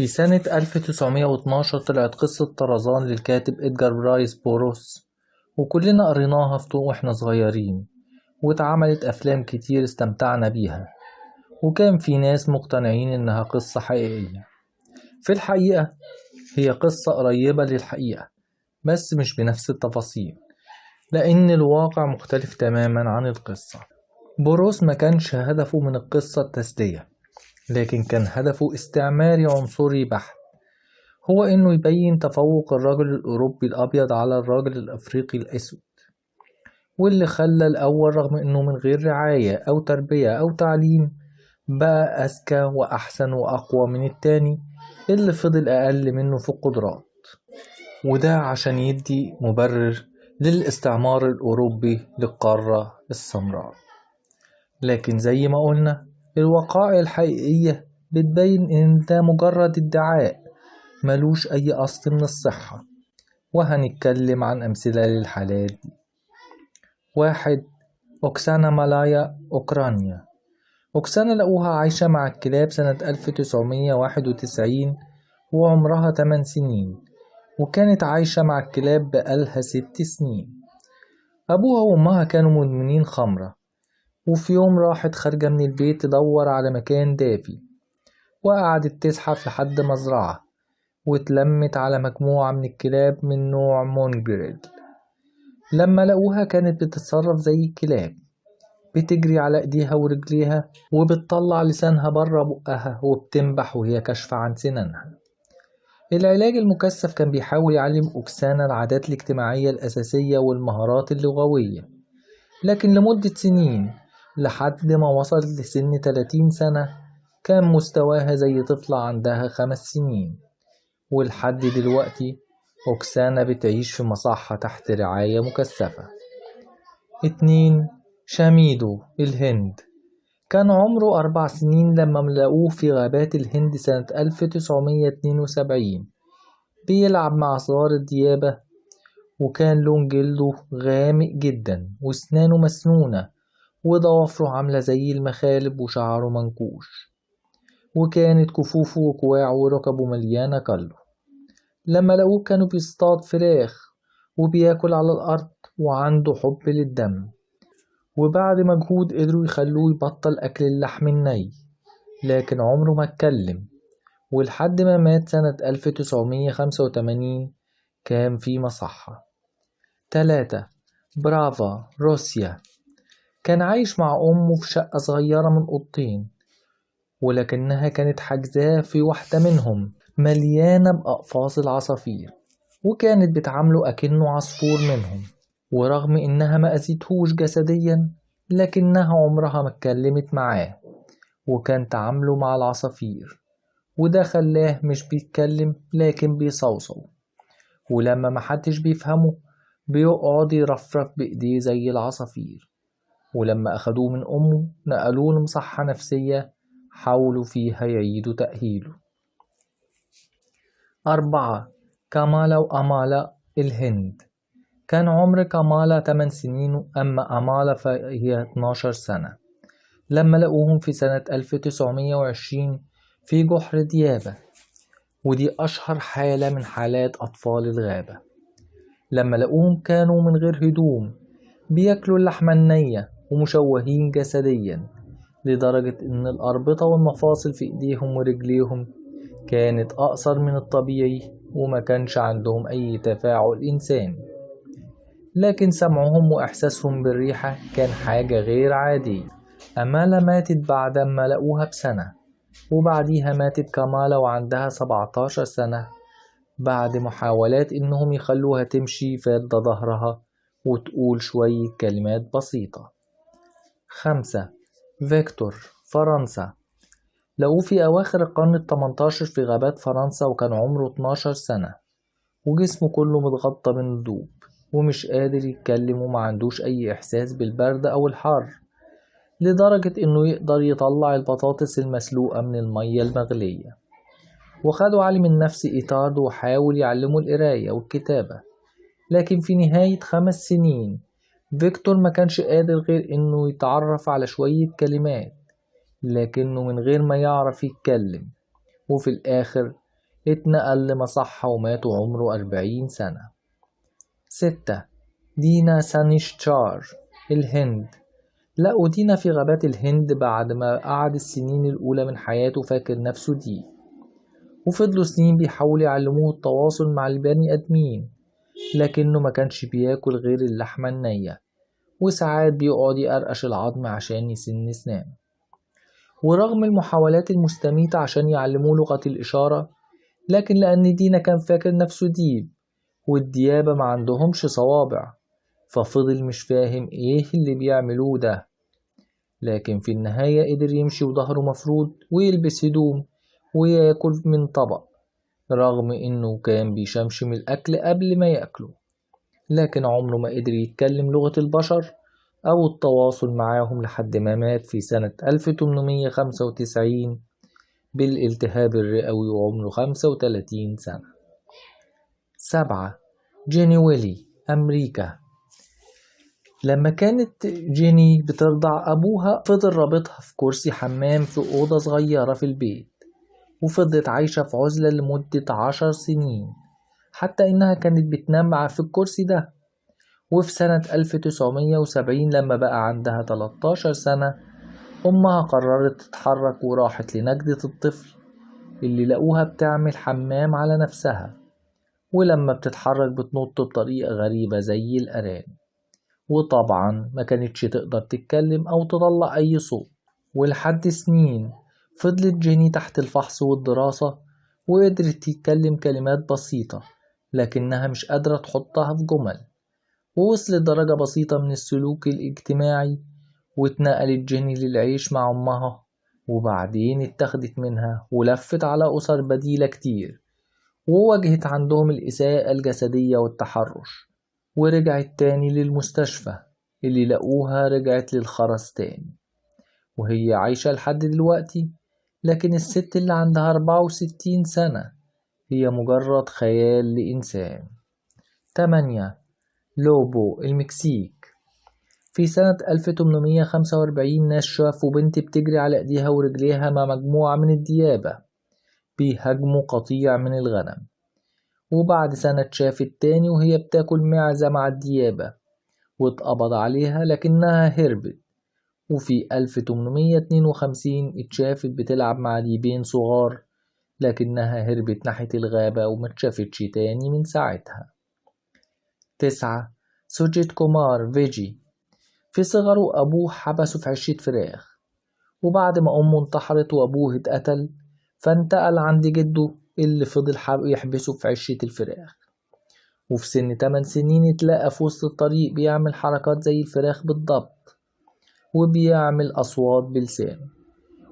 في سنة 1912 طلعت قصة طرزان للكاتب إدجار برايس بوروس، وكلنا قريناها واحنا صغيرين، واتعملت أفلام كتير استمتعنا بيها، وكان في ناس مقتنعين إنها قصة حقيقية. في الحقيقة هي قصة قريبة للحقيقة، بس مش بنفس التفاصيل، لأن الواقع مختلف تماما عن القصة. بوروس ما كانش هدفه من القصة التسلية، لكن كان هدفه استعماري عنصري بحت، هو إنه يبين تفوق الرجل الأوروبي الأبيض على الرجل الأفريقي الأسود، واللي خلى الأول رغم إنه من غير رعاية أو تربية أو تعليم بقى أذكى وأحسن وأقوى من التاني اللي فضل أقل منه في القدرات، وده عشان يدي مبرر للاستعمار الأوروبي للقارة السمراء. لكن زي ما قلنا الوقائع الحقيقية بتبين إن ده مجرد ادعاء ملوش أي أصل من الصحة، وهنتكلم عن أمثلة للحالات دي. 1. أوكسانا مالايا أوكرانيا. أوكسانا لقوها عايشة مع الكلاب سنة 1991 وعمرها 8 سنين، وكانت عايشة مع الكلاب بقالها 6 سنين. أبوها وأمها كانوا مدمنين خمرة، وفي يوم راحت خارجة من البيت تدور على مكان دافي، وقعدت تزحف لحد مزرعة، واتلمت على مجموعة من الكلاب من نوع مونجريل. لما لقوها كانت بتتصرف زي الكلاب، بتجري على ايديها ورجليها، وبتطلع لسانها بره بقها، وبتنبح وهي كاشفة عن سنانها. العلاج المكثف كان بيحاول يعلم أوكسانا العادات الاجتماعية الأساسية والمهارات اللغوية، لكن لمدة سنين لحد ما وصلت لسن 30 سنة كان مستواها زي طفلة عندها 5 سنين. ولحد دلوقتي أوكسانا بتعيش في مصحة تحت رعاية مكثفة. 2. شاميدو الهند. كان عمره 4 سنين لما لقوه في غابات الهند سنة 1972 بيلعب مع صغار الديابة، وكان لون جلده غامق جدا واسنانه مسنونة وضوافره عاملة زي المخالب وشعره منكوش، وكانت كفوفه وكواعه وركبه مليانة كله. لما لقوه كانوا بيصطاد فراخ وبياكل على الأرض وعنده حب للدم، وبعد مجهود قدروا يخلوه يبطل أكل اللحم الني، لكن عمره ما اتكلم، ولحد ما مات سنة 1985 كان في مصحة. 3. برافا روسيا. كان عايش مع أمه في شقة صغيرة من أوضتين، ولكنها كانت حاجزاه في واحدة منهم مليانة بأقفاص العصافير، وكانت بتعامله أكنه عصفور منهم. ورغم إنها ما أذيتهوش جسديا، لكنها عمرها ما اتكلمت معاه، وكان تعامله مع العصافير، وده خلاه مش بيتكلم لكن بيصوصو، ولما محدش بيفهمه بيقعد يرفرف بإيديه زي العصافير. ولما أخدوه من أمه نقلوه لمصحة نفسية حاولوا فيها يعيدوا تأهيله. 4. كامالا وأمالا الهند. كان عمر كامالا 8 سنين، أما أمالا فهي 12 سنة لما لقوهم في سنة 1920 في جحر ديابة، ودي أشهر حالة من حالات أطفال الغابة. لما لقوهم كانوا من غير هدوم بياكلوا اللحمة النية ومشوهين جسديا، لدرجة إن الأربطة والمفاصل في إيديهم ورجليهم كانت أقصر من الطبيعي، وما كانش عندهم أي تفاعل إنساني، لكن سمعهم وإحساسهم بالريحة كان حاجة غير عادية. أمالا ماتت بعد ما لقوها بسنة، وبعديها ماتت كامالا وعندها 17 سنة بعد محاولات إنهم يخلوها تمشي فادة ظهرها وتقول شوية كلمات بسيطة. 5. فيكتور فرنسا. لقوه في أواخر القرن ال18 في غابات فرنسا، وكان عمره 12 سنة، وجسمه كله متغطى بالندوب، ومش قادر يتكلم، وما عندوش أي إحساس بالبرد أو الحر، لدرجة إنه يقدر يطلع البطاطس المسلوقة من المية المغلية. وخدوا عالم النفس إيتارد وحاول يعلمه القراية والكتابة، لكن في نهاية 5 سنين فيكتور ما كانش قادر غير إنه يتعرف على شوية كلمات، لكنه من غير ما يعرف يتكلم. وفي الآخر اتنقل لمصحة ومات وعمره 40 سنة. 6. دينا سانيشتشار، الهند. لقوا دينا في غابات الهند بعد ما قعد السنين الأولى من حياته فاكر نفسه دي، وفضلوا سنين بيحاولوا يعلموه التواصل مع البني آدمين، لكنه ما كانش بياكل غير اللحمة النية، وساعات بيقعد يقرقش العظم عشان يسن سنان. ورغم المحاولات المستميتة عشان يعلموه لغة الإشارة، لكن لأن دينا كان فاكر نفسه ديب، والديابة ما عندهمش صوابع، ففضل مش فاهم ايه اللي بيعملوه ده. لكن في النهاية قدر يمشي وظهره مفرود ويلبس هدوم وياكل من طبق، رغم انه كان بيشمشم الأكل قبل ما يأكله، لكن عمره ما قدر يتكلم لغة البشر أو التواصل معاهم لحد ما مات في سنة 1895 بالالتهاب الرئوي وعمره 35 سنة. 7. جيني ويلي، أمريكا. لما كانت جيني بترضع أبوها فضل رابطها في كرسي حمام في أوضة صغيرة في البيت، وفضلت عايشة في عزلة لمدة 10 سنين، حتى إنها كانت بتنام في الكرسي ده. وفي سنة 1970 لما بقى عندها 13 سنة، أمها قررت تتحرك وراحت لنجدة الطفل اللي لقوها بتعمل حمام على نفسها، ولما بتتحرك بتنط بطريقة غريبة زي الأرانب، وطبعا ما كانتش تقدر تتكلم أو تطلع أي صوت. ولحد سنين فضلت جيني تحت الفحص والدراسة، وقدرت تتكلم كلمات بسيطة لكنها مش قادرة تحطها في جمل، ووصلت درجة بسيطة من السلوك الاجتماعي، واتنقلت جيني للعيش مع أمها، وبعدين اتخذت منها ولفت على أسر بديلة كتير، وواجهت عندهم الإساءة الجسدية والتحرش، ورجعت تاني للمستشفى اللي لقوها رجعت للخرس تاني، وهي عايشة لحد دلوقتي. لكن الست اللي عندها 64 سنة هي مجرد خيال لإنسان. 8. لوبو، المكسيك. في سنة 1845 ناس شافوا بنت بتجري على ايديها ورجليها مع مجموعة من الديابة بيهاجموا قطيع من الغنم، وبعد سنة اتشافت تاني وهي بتاكل معزة مع الديابة واتقبض عليها لكنها هربت. وفي 1852 اتشافت بتلعب مع ديبين صغار لكنها هربت ناحية الغابة ومتشافتش تاني من ساعتها. 9. سوجيت كومار، فيجي. في صغره أبوه حبسه في عشة فراخ، وبعد ما أمه انتحرت وأبوه اتقتل فانتقل عند جده اللي فضل يحبسه في عشة الفراخ. وفي سن 8 سنين اتلاقى في وسط الطريق بيعمل حركات زي الفراخ بالضبط، وبيعمل أصوات بلسانه،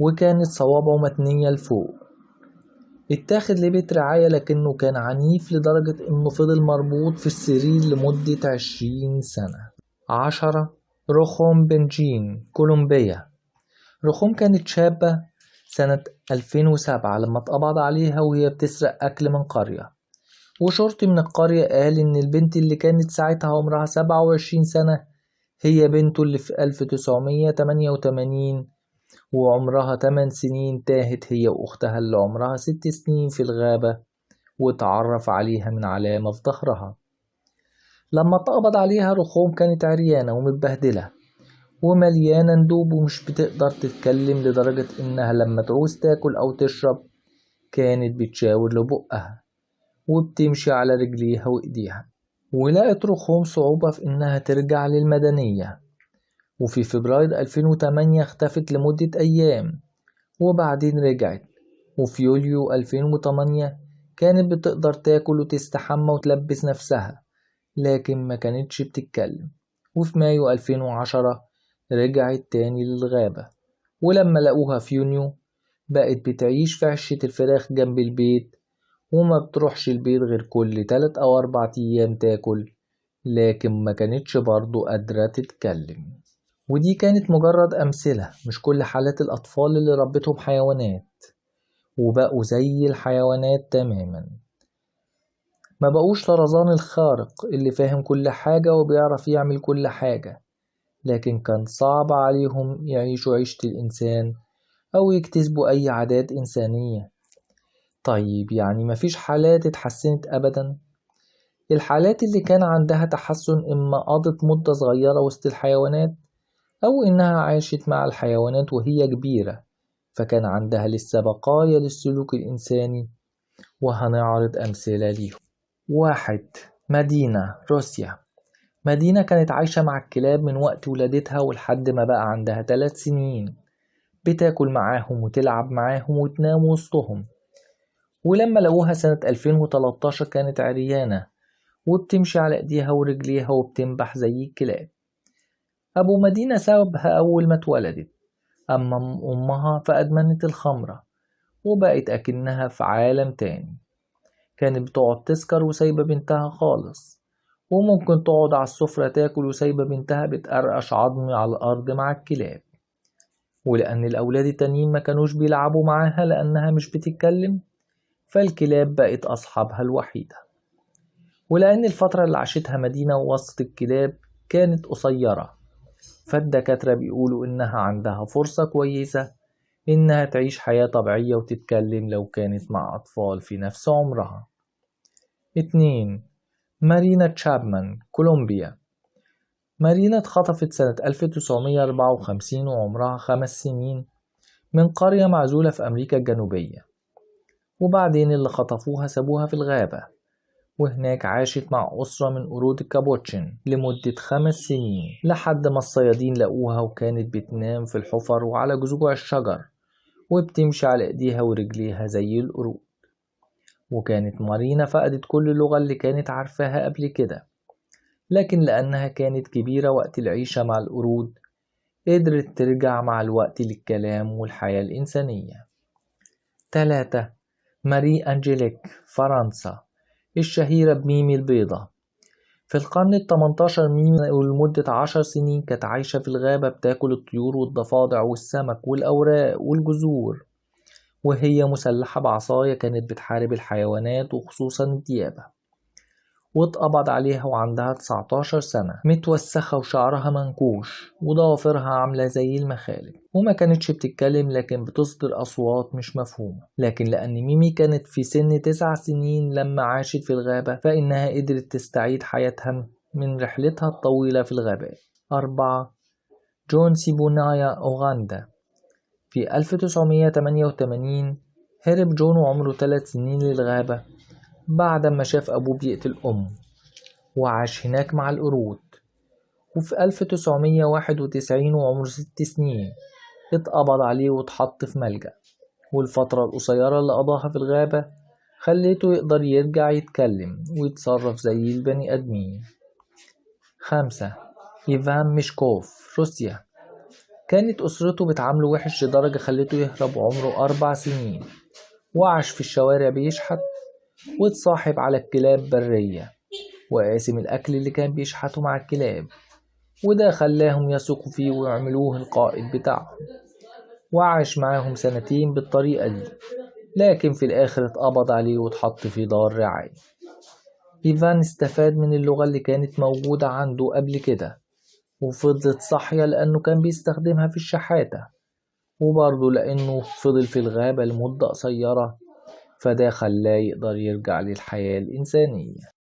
وكانت صوابعه متنية لفوق. اتاخد لبيت رعاية لكنه كان عنيف لدرجة انه فضل مربوط في السرير لمدة 20 سنة. 10. رخوم بنجين، كولومبيا. رخوم كانت شابة سنة 2007 لما اتقبض عليها وهي بتسرق أكل من قرية، وشرطي من القرية قال إن البنت اللي كانت ساعتها عمرها 27 سنة هي بنته اللي في 1988 وعمرها 8 سنين تاهت هي وأختها اللي عمرها 6 سنين في الغابة، واتعرف عليها من علامة في ظهرها. لما اتقبض عليها رخوم كانت عريانة ومتبهدلة ومليانة ندوب ومش بتقدر تتكلم، لدرجة إنها لما تعوز تاكل أو تشرب كانت بتشاور لبقها وبتمشي على رجليها وإيديها. ولقت رخوم صعوبة في إنها ترجع للمدنية، وفي فبراير 2008 اختفت لمدة أيام وبعدين رجعت. وفي يوليو 2008 كانت بتقدر تاكل وتستحمى وتلبس نفسها لكن ما كانتش بتتكلم. وفي مايو 2010 رجعت تاني للغابة، ولما لقوها في يونيو بقت بتعيش في عشة الفراخ جنب البيت، وما بتروحش البيت غير كل 3 أو 4 أيام تاكل، لكن ما كانتش برضو قادرة تتكلم. ودي كانت مجرد أمثلة، مش كل حالات الأطفال اللي ربتهم حيوانات وبقوا زي الحيوانات تماما. ما بقوش طرزان الخارق اللي فاهم كل حاجة وبيعرف يعمل كل حاجة، لكن كان صعب عليهم يعيشوا عيشة الإنسان أو يكتسبوا أي عادات إنسانية. طيب يعني مفيش حالات اتحسنت أبدا؟ الحالات اللي كان عندها تحسن إما قضت مدة صغيرة وسط الحيوانات، أو إنها عاشت مع الحيوانات وهي كبيرة فكان عندها لسه بقايا للسلوك الإنساني، وهنعرض أمثلة ليهم. 1. مدينة روسيا. مدينة كانت عايشة مع الكلاب من وقت ولادتها ولحد ما بقى عندها 3 سنين، بتاكل معاهم وتلعب معاهم وتنام وسطهم. ولما لقوها سنة 2013 كانت عريانة وبتمشي على ايديها ورجليها وبتنبح زي الكلاب. أبو مدينة سابها أول ما اتولدت، أما أمها فأدمنت الخمرة وبقت أكنها في عالم تاني. كانت بتقعد تسكر وسايبة بنتها خالص، وممكن تقعد على السفرة تاكل وسايبة بنتها بتقرقش عظم على الأرض مع الكلاب. ولأن الأولاد التانيين ما كانوش بيلعبوا معاها لأنها مش بتتكلم، فالكلاب بقت أصحابها الوحيدة. ولأن الفترة اللي عاشتها مدينة وسط الكلاب كانت قصيرة، فالدكاترة بيقولوا إنها عندها فرصة كويسة إنها تعيش حياة طبيعية وتتكلم لو كانت مع أطفال في نفس عمرها. 2. مارينا تشابمان، كولومبيا. مارينا اتخطفت سنة 1954 وعمرها 5 سنين من قرية معزولة في أمريكا الجنوبية، وبعدين اللي خطفوها سابوها في الغابة، وهناك عاشت مع أسرة من قرود الكابوتشن لمدة 5 سنين لحد ما الصيادين لقوها، وكانت بتنام في الحفر وعلى جذوع الشجر وبتمشي على ايديها ورجليها زي القرود. وكانت مارينا فقدت كل اللغة اللي كانت عارفاها قبل كده، لكن لأنها كانت كبيرة وقت العيشة مع القرود قدرت ترجع مع الوقت للكلام والحياة الإنسانية. 3. ماري أنجيليك، فرنسا، الشهيرة بميمي البيضة. في القرن ال18 ميمي ولمدة 10 سنين كانت عايشة في الغابة بتاكل الطيور والضفادع والسمك والأوراق والجذور، وهي مسلحة بعصاية كانت بتحارب الحيوانات وخصوصا الديابة. واتقبض عليها وعندها 19 سنة، متوسخة وشعرها منكوش وضوافرها عاملة زي المخالب، وما كانتش بتتكلم لكن بتصدر أصوات مش مفهومة. لكن لأن ميمي كانت في سن 9 سنين لما عاشت في الغابة، فإنها قدرت تستعيد حياتها من رحلتها الطويلة في الغابات. 4. جون سيبونايا، أوغندا. في 1988 هرب جون وعمره 3 سنين للغابة بعد ما شاف أبوه بيقتل أمه، وعاش هناك مع القرود. وفي 1991 وعمره 6 سنين اتقبض عليه واتحط في ملجأ، والفترة القصيرة اللي قضاها في الغابة خليته يقدر يرجع يتكلم ويتصرف زي البني آدمين. 5. إيفان ميشكوف، روسيا. كانت أسرته بتعامله وحش لدرجة خليته يهرب وعمره 4 سنين، وعاش في الشوارع بيشحت واتصاحب على الكلاب برية وقاسم الأكل اللي كان بيشحته مع الكلاب، وده خلاهم يثقوا فيه ويعملوه القائد بتاعهم. وعاش معاهم 2 سنين بالطريقة دي، لكن في الآخر اتقبض عليه واتحط في دار رعاية. إيفان استفاد من اللغة اللي كانت موجودة عنده قبل كده وفضلت صاحية لأنه كان بيستخدمها في الشحاتة، وبرضه لأنه فضل في الغابة لمدة قصيرة فده خلاه يقدر يرجع للحياة الإنسانية.